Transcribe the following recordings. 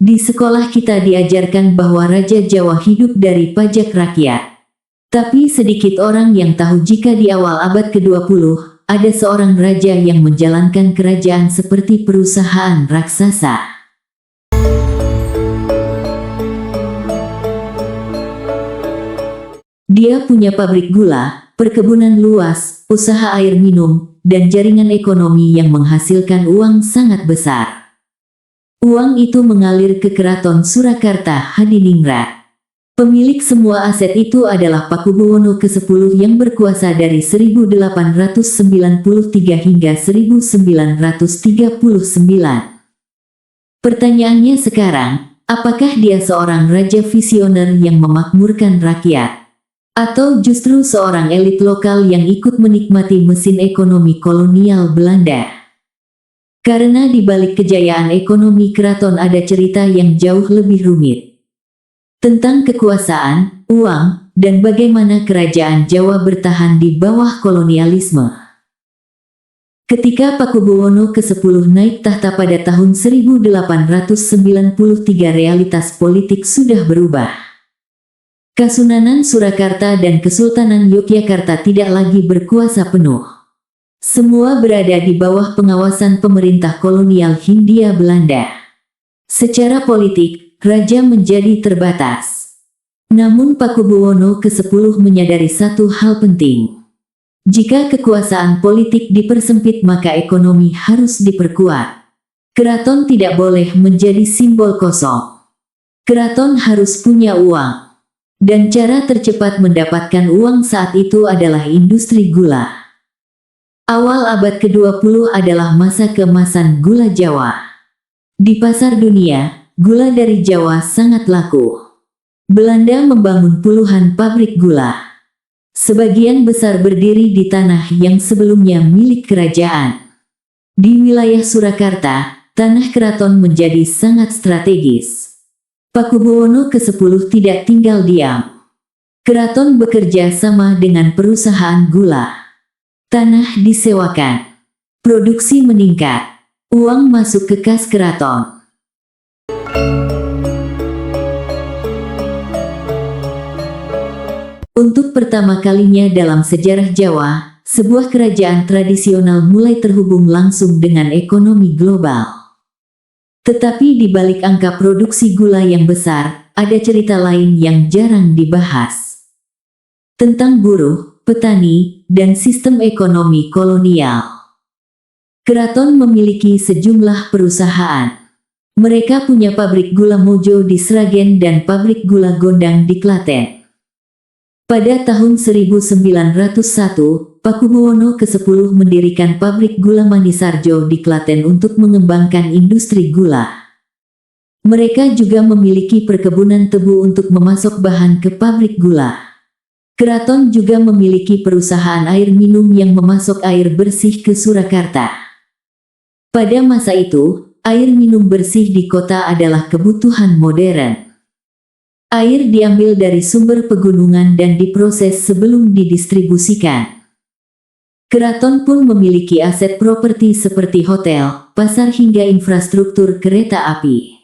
Di sekolah kita diajarkan bahwa Raja Jawa hidup dari pajak rakyat. Tapi sedikit orang yang tahu jika di awal abad ke-20, ada seorang raja yang menjalankan kerajaan seperti perusahaan raksasa. Dia punya pabrik gula, perkebunan luas, usaha air minum, dan jaringan ekonomi yang menghasilkan uang sangat besar. Uang itu mengalir ke Keraton Surakarta Hadiningrat. Pemilik semua aset itu adalah Pakubuwono ke-10 yang berkuasa dari 1893 hingga 1939. Pertanyaannya sekarang, apakah dia seorang raja visioner yang memakmurkan rakyat? Atau justru seorang elit lokal yang ikut menikmati mesin ekonomi kolonial Belanda? Karena di balik kejayaan ekonomi keraton ada cerita yang jauh lebih rumit. Tentang kekuasaan, uang, dan bagaimana kerajaan Jawa bertahan di bawah kolonialisme. Ketika Pakubuwono ke-10 naik tahta pada tahun 1893, realitas politik sudah berubah. Kasunanan Surakarta dan Kesultanan Yogyakarta tidak lagi berkuasa penuh. Semua berada di bawah pengawasan pemerintah kolonial Hindia Belanda. Secara politik, raja menjadi terbatas. Namun Pakubuwono ke-10 menyadari satu hal penting. Jika kekuasaan politik dipersempit maka ekonomi harus diperkuat. Keraton tidak boleh menjadi simbol kosong. Keraton harus punya uang. Dan cara tercepat mendapatkan uang saat itu adalah industri gula. Awal abad ke-20 adalah masa keemasan gula Jawa. Di pasar dunia, gula dari Jawa sangat laku. Belanda membangun puluhan pabrik gula. Sebagian besar berdiri di tanah yang sebelumnya milik kerajaan. Di wilayah Surakarta, tanah keraton menjadi sangat strategis. Pakubuwono ke-10 tidak tinggal diam. Keraton bekerja sama dengan perusahaan gula. Tanah disewakan. Produksi meningkat. Uang masuk ke kas keraton. Untuk pertama kalinya dalam sejarah Jawa, sebuah kerajaan tradisional mulai terhubung langsung dengan ekonomi global. Tetapi di balik angka produksi gula yang besar, ada cerita lain yang jarang dibahas. Tentang buruh, petani, dan sistem ekonomi kolonial. Keraton memiliki sejumlah perusahaan. Mereka punya pabrik gula Mojo di Sragen dan pabrik gula Gondang di Klaten. Pada tahun 1901, Pakubuwono ke-10 mendirikan pabrik gula Manisarjo di Klaten untuk mengembangkan industri gula. Mereka juga memiliki perkebunan tebu untuk memasok bahan ke pabrik gula. Keraton juga memiliki perusahaan air minum yang memasok air bersih ke Surakarta. Pada masa itu, air minum bersih di kota adalah kebutuhan modern. Air diambil dari sumber pegunungan dan diproses sebelum didistribusikan. Keraton pun memiliki aset properti seperti hotel, pasar hingga infrastruktur kereta api.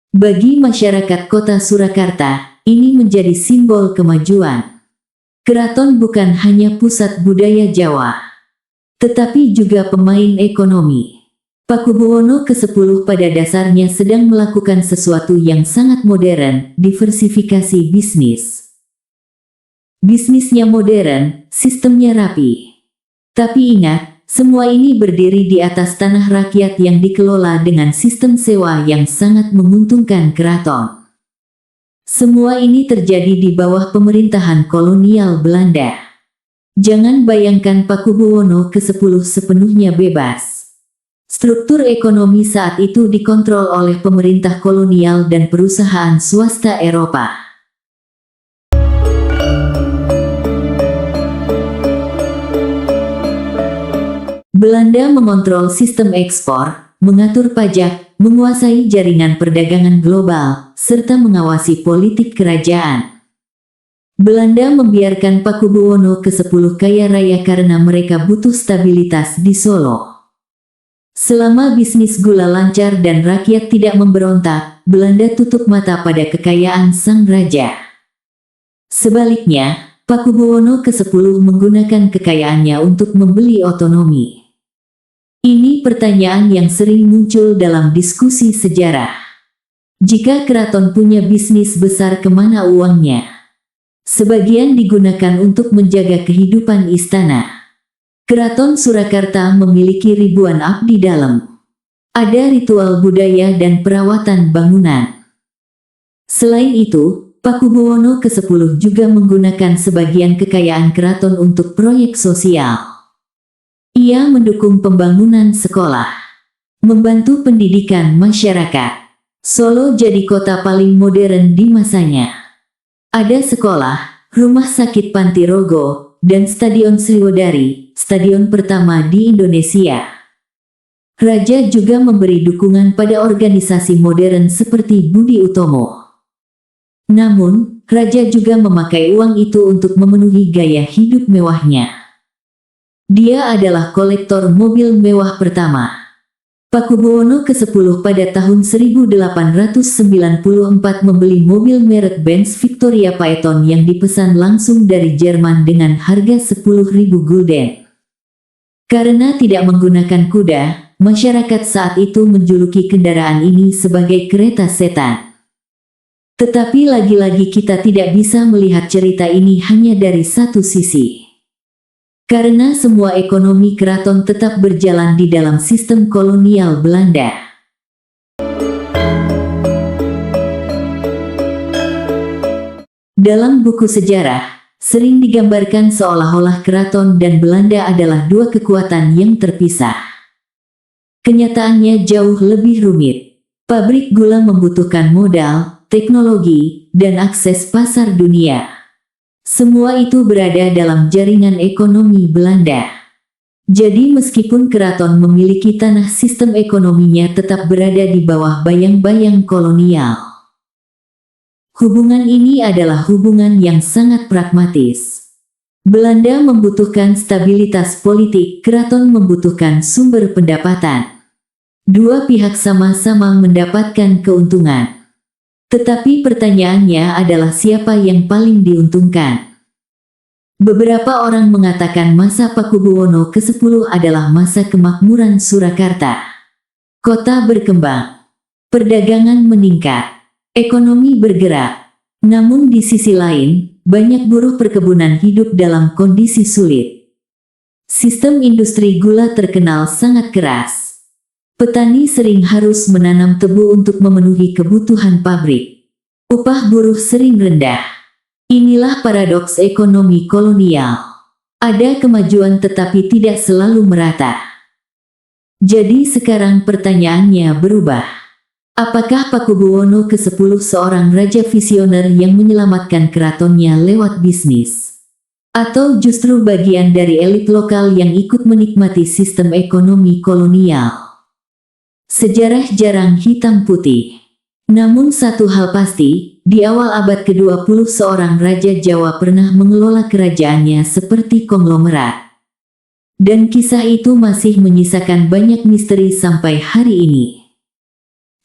Bagi masyarakat kota Surakarta, ini menjadi simbol kemajuan. Keraton bukan hanya pusat budaya Jawa, tetapi juga pemain ekonomi. Pakubuwono ke-10 pada dasarnya sedang melakukan sesuatu yang sangat modern, diversifikasi bisnis. Bisnisnya modern, sistemnya rapi. Tapi ingat, semua ini berdiri di atas tanah rakyat yang dikelola dengan sistem sewa yang sangat menguntungkan keraton. Semua ini terjadi di bawah pemerintahan kolonial Belanda. Jangan bayangkan Pakubuwono ke-10 sepenuhnya bebas. Struktur ekonomi saat itu dikontrol oleh pemerintah kolonial dan perusahaan swasta Eropa. Belanda mengontrol sistem ekspor, mengatur pajak, menguasai jaringan perdagangan global, serta mengawasi politik kerajaan. Belanda membiarkan Pakubuwono ke-10 kaya raya karena mereka butuh stabilitas di Solo. Selama bisnis gula lancar dan rakyat tidak memberontak, Belanda tutup mata pada kekayaan sang raja. Sebaliknya, Pakubuwono ke-10 menggunakan kekayaannya untuk membeli otonomi. Ini pertanyaan yang sering muncul dalam diskusi sejarah. Jika keraton punya bisnis besar, kemana uangnya? Sebagian digunakan untuk menjaga kehidupan istana. Keraton Surakarta memiliki ribuan abdi dalam. Ada ritual budaya dan perawatan bangunan. Selain itu, Pakubuwono ke-10 juga menggunakan sebagian kekayaan keraton untuk proyek sosial. Ia mendukung pembangunan sekolah, membantu pendidikan masyarakat. Solo jadi kota paling modern di masanya. Ada sekolah, rumah sakit Pantirogo, dan Stadion Sriwedari, stadion pertama di Indonesia. Raja juga memberi dukungan pada organisasi modern seperti Budi Utomo. Namun, raja juga memakai uang itu untuk memenuhi gaya hidup mewahnya. Dia adalah kolektor mobil mewah pertama. Pakubuwono ke-10 pada tahun 1894 membeli mobil merek Benz Victoria Phaeton yang dipesan langsung dari Jerman dengan harga 10.000 gulden. Karena tidak menggunakan kuda, masyarakat saat itu menjuluki kendaraan ini sebagai kereta setan. Tetapi lagi-lagi kita tidak bisa melihat cerita ini hanya dari satu sisi. Karena semua ekonomi keraton tetap berjalan di dalam sistem kolonial Belanda. Dalam buku sejarah, sering digambarkan seolah-olah keraton dan Belanda adalah dua kekuatan yang terpisah. Kenyataannya jauh lebih rumit. Pabrik gula membutuhkan modal, teknologi, dan akses pasar dunia. Semua itu berada dalam jaringan ekonomi Belanda. Jadi meskipun keraton memiliki tanah, sistem ekonominya tetap berada di bawah bayang-bayang kolonial. Hubungan ini adalah hubungan yang sangat pragmatis. Belanda membutuhkan stabilitas politik, keraton membutuhkan sumber pendapatan. Dua pihak sama-sama mendapatkan keuntungan. Tetapi pertanyaannya adalah siapa yang paling diuntungkan? Beberapa orang mengatakan masa Pakubuwono ke-10 adalah masa kemakmuran Surakarta. Kota berkembang, perdagangan meningkat, ekonomi bergerak. Namun di sisi lain, banyak buruh perkebunan hidup dalam kondisi sulit. Sistem industri gula terkenal sangat keras. Petani sering harus menanam tebu untuk memenuhi kebutuhan pabrik. Upah buruh sering rendah. Inilah paradoks ekonomi kolonial. Ada kemajuan tetapi tidak selalu merata. Jadi sekarang pertanyaannya berubah. Apakah Pakubuwono ke-10 seorang raja visioner yang menyelamatkan keratonnya lewat bisnis? Atau justru bagian dari elit lokal yang ikut menikmati sistem ekonomi kolonial? Sejarah jarang hitam putih. Namun satu hal pasti, di awal abad ke-20 seorang raja Jawa pernah mengelola kerajaannya seperti konglomerat. Dan kisah itu masih menyisakan banyak misteri sampai hari ini.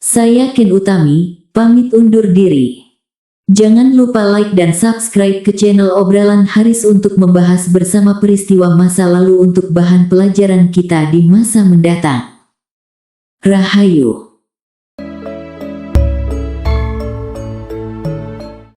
Saya Ken Utami, pamit undur diri. Jangan lupa like dan subscribe ke channel Obrolan Haris untuk membahas bersama peristiwa masa lalu untuk bahan pelajaran kita di masa mendatang. Rahayu.